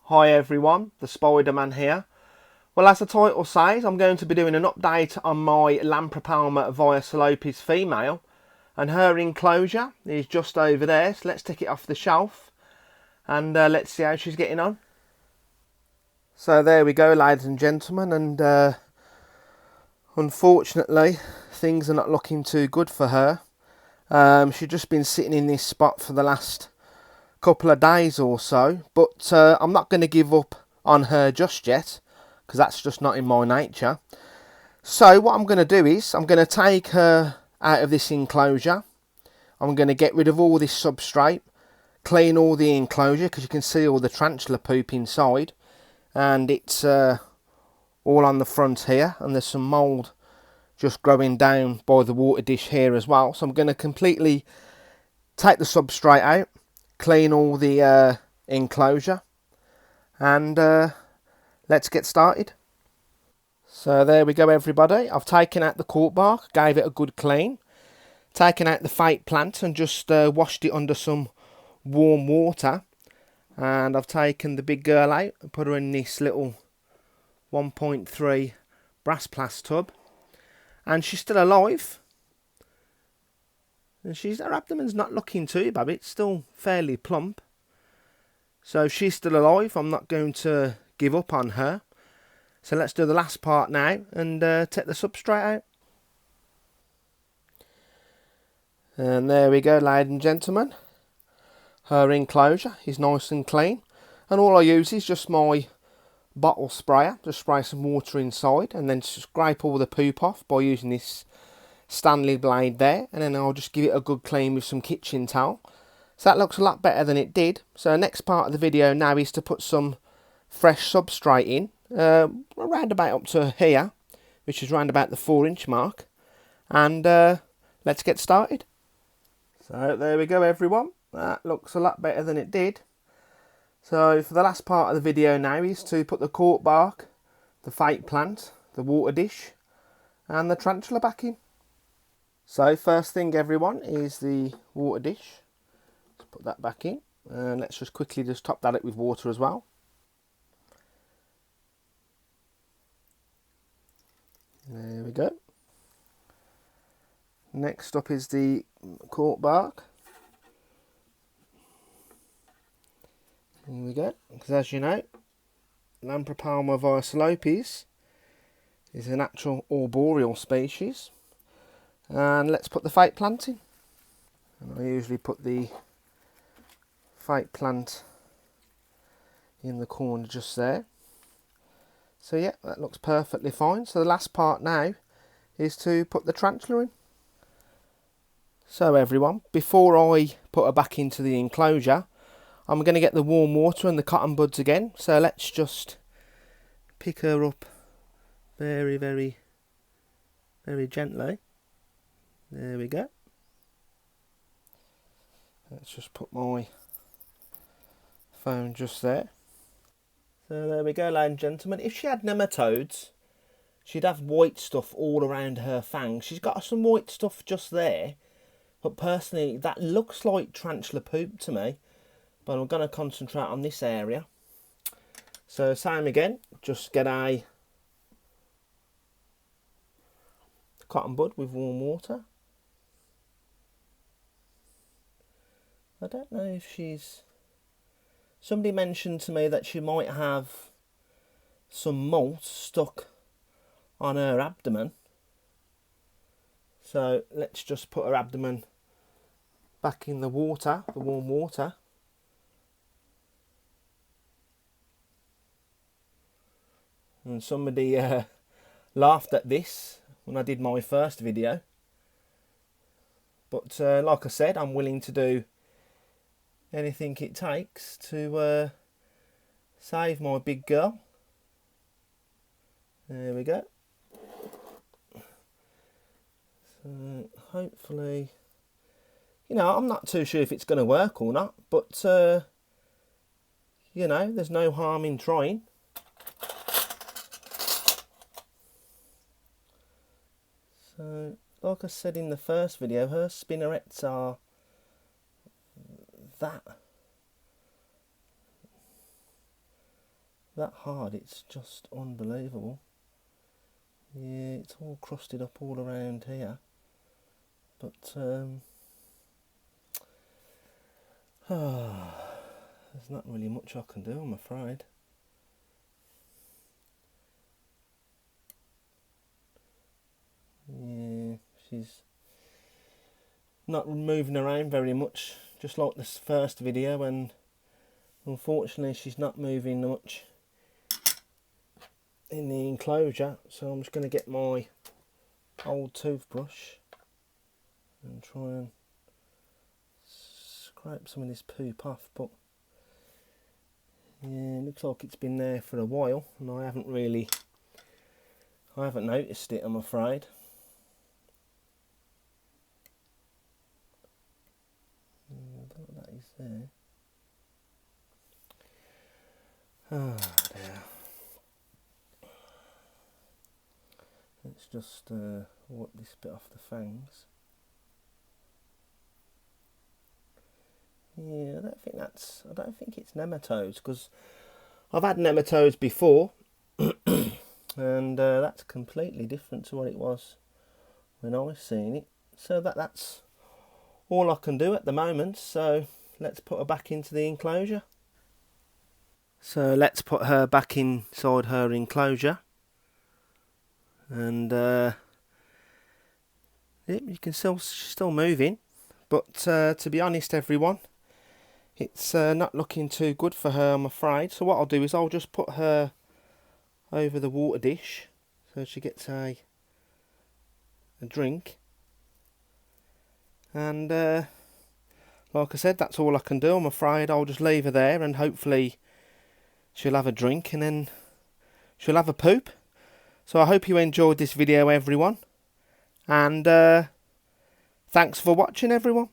Hi everyone, the Spiderman here. Well, as the title says, I'm going to be doing an update on my Lampropelma Violaceopes female, and her enclosure is just over there, so let's take it off the shelf and let's see how she's getting on. So there we go, ladies and gentlemen, and unfortunately things are not looking too good for her. She's just been sitting in this spot for the last couple of days or so, but I'm not going to give up on her just yet, because that's just not in my nature. So what I'm going to do is I'm going to take her out of this enclosure. I'm going to get rid of all this substrate, clean all the enclosure, because you can see all the tarantula poop inside, and it's all on the front here, and there's some mould just growing down by the water dish here as well. So I'm going to completely take the substrate out, clean all the enclosure, and let's get started. So there we go everybody, I've taken out the cork bark, gave it a good clean, taken out the fake plant and just washed it under some warm water, and I've taken the big girl out and put her in this little 1.3 brass plast tub, and she's still alive. And her abdomen's not looking too bad, it's still fairly plump. So she's still alive, I'm not going to give up on her. So let's do the last part now and take the substrate out. And there we go, ladies and gentlemen. Her enclosure is nice and clean. And all I use is just my bottle sprayer. Just spray some water inside and then scrape all the poop off by using this Stanley blade there, and then I'll just give it a good clean with some kitchen towel. So that looks a lot better than it did. So the next part of the video now is to put some fresh substrate in, around about up to here, which is around about the 4-inch mark, and let's get started. So there we go everyone, that looks a lot better than it did. So for the last part of the video now is to put the cork bark, the fake plant, the water dish and the tarantula back in. So first thing everyone is the water dish. Let's put that back in, and let's just quickly just top that up with water as well. There we go. Next up is the cork bark. Here we go, because as you know, Lampropelma Violaceopes is an actual arboreal species. And let's put the fake plant in. And I usually put the fake plant in the corner just there. So yeah, that looks perfectly fine. So the last part now is to put the tarantula in. So everyone, before I put her back into the enclosure, I'm going to get the warm water and the cotton buds again. So let's just pick her up very, very, very gently. There we go. Let's just put my phone just there. So there we go, ladies and gentlemen. If she had nematodes, she'd have white stuff all around her fangs. She's got some white stuff just there, but personally that looks like tarantula poop to me. But I'm going to concentrate on this area. So same again, just get a cotton bud with warm water. I don't know if she's... Somebody mentioned to me that she might have some molt stuck on her abdomen. So let's just put her abdomen back in the water, the warm water. And somebody laughed at this when I did my first video. But like I said, I'm willing to do anything it takes to save my big girl. There we go. So hopefully, you know, I'm not too sure if it's going to work or not, but you know, there's no harm in trying. So like I said in the first video, her spinnerets are that hard. It's just unbelievable. Yeah, it's all crusted up all around here, but there's not really much I can do, I'm afraid. Yeah, she's not moving around very much, just like this first video, and unfortunately she's not moving much in the enclosure, so I'm just going to get my old toothbrush and try and scrape some of this poop off. But yeah, it looks like it's been there for a while, and I haven't noticed it, I'm afraid. That is there. Oh dear. Let's just wipe this bit off the fangs. Yeah, I don't think it's nematodes, because I've had nematodes before and that's completely different to what it was when I seen it. So that's all I can do at the moment, so let's put her back into the enclosure. So let's put her back inside her enclosure, and you can still moving, but to be honest everyone, it's not looking too good for her, I'm afraid. So what I'll do is I'll just put her over the water dish so she gets a drink, and like I said, that's all I can do, I'm afraid. I'll just leave her there and hopefully she'll have a drink and then she'll have a poop. So I hope you enjoyed this video everyone, and thanks for watching everyone.